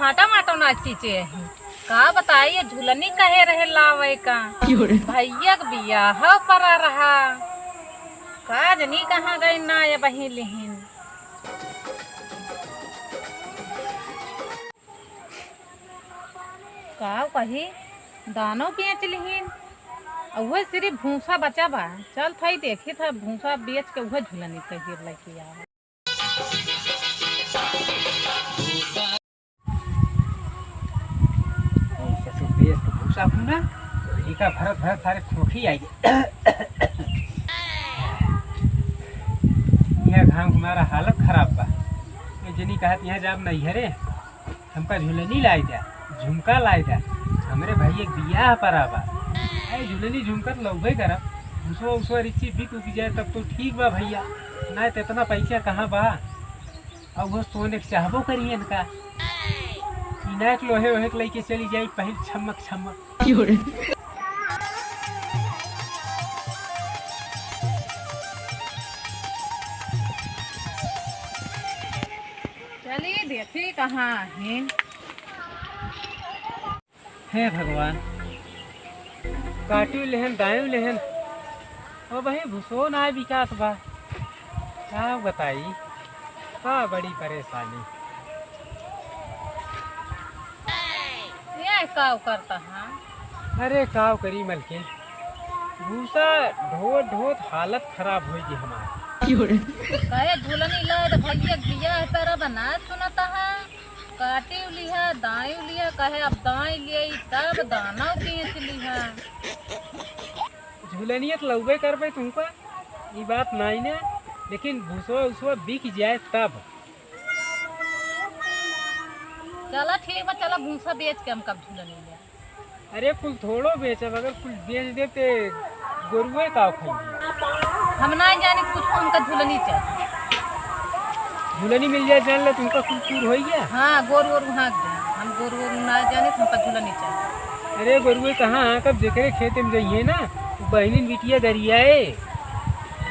भाटा माटा ना खींचे है का बताइए झूलनी कहे रहे लावे का भैया के बियाह परा रहा का जनी कहाँ गई ना ये बही लिहिन का कही दानो बेच लिहिन वह सिर्फ भूसा बचा बा चल थई देखी था भूसा बेच के वह झूलनी कही लेके आ भूसा ना इका भरत भरत सारे खोखी आई यह घाम हमारा हालत खराब बा ये जनी कहत यहाँ जाब नहीं हरे हमका झूलनी लाई दिया झुमका लाई दिया हमरे भाई एक बियाह पर आबा झूलनी झुमका तो लौबे करब उसवा उसवा रिक्ची बिक उक जाए तब तो ठीक बा भैया ना तो इतना पैसा कहाँ बा अब वो सोने के चाहबो करिए इनका इनाक लोहे वोहे के लेके चली जाई पहिल छमक छमक चलिए देखिए कहाँ है हे भगवान काटू लेहन दायू लेहन और वही भूसो ना विकास बा क्या बताई का बड़ी परेशानी ये काव करता है अरे काव करी मलके भूसा ढोत ढोत हालत खराब होगी हमारी कहे झूलनी लाए तो भैया दिया है तरह बना सुनता है काटी लिया दाई लिया कहे अब दाई लिए तब दाना बेच लिया झूलनिया तो लौबे करबे तुमको ये बात नहीं ने लेकिन भूसवा उसवा बिक जाए तब चला ठीक बा चला भूसा बेच के हम कब झूलनी लिया अरे कुल थोड़ो बेचब अगर कुल बेच देते गोरुए का खाएंगे हम ना जाने कुछ हमका झूलनी चाहिए झूलनी मिल जाए जान ले तुमका कुल पूर हो गया हाँ गोर वोर भाग गए हम गोर वोर ना जाने तो हमका झूलनी चाहिए अरे गोरुए कहाँ कब जेकरे खेते में जाइए ना बहनी बिटिया दरियाए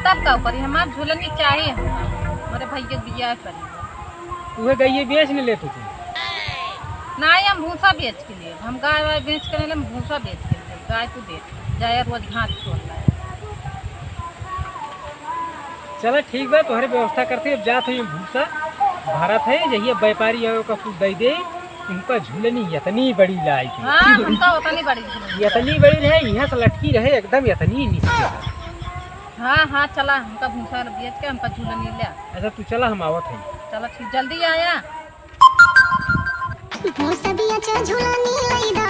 तब का करी हमार झूलनी चाहिए हमारे भैया बियाह करी वह गई बेच न ले तुम ना हम भूसा बेच के लिए हम गाय वाय बेच के नहीं भूसा बेच के लिए गाय को दे जाए रोज घास छोड़ लाए चलो ठीक बा तुम्हारे व्यवस्था करते अब जात है भूसा भारत है जहिए व्यापारी है का कुछ दे दे उनका झूलनी इतनी बड़ी लाई थी हाँ हमका उतनी बड़ी झूलनी इतनी बड़ी रहे यहाँ से लटकी रहे एकदम इतनी नीचे हाँ हाँ चला हमका भूसा बेच के हमका झूलनी लिया अच्छा तू चला हम आवत है चलो ठीक जल्दी आया झूलनी लई दा